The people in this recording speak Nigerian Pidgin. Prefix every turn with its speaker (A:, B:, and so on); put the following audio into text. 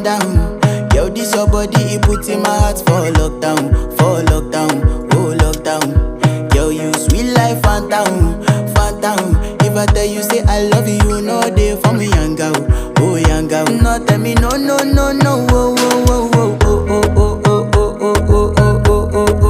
A: down. Yo, this your body, it put in my heart for lockdown, oh lockdown. Yo, you sweet life, phantom, phantom. If I tell you say I love you, no day for me, young girl, oh young girl. No tell me no, no, no, no, oh, oh, oh, oh,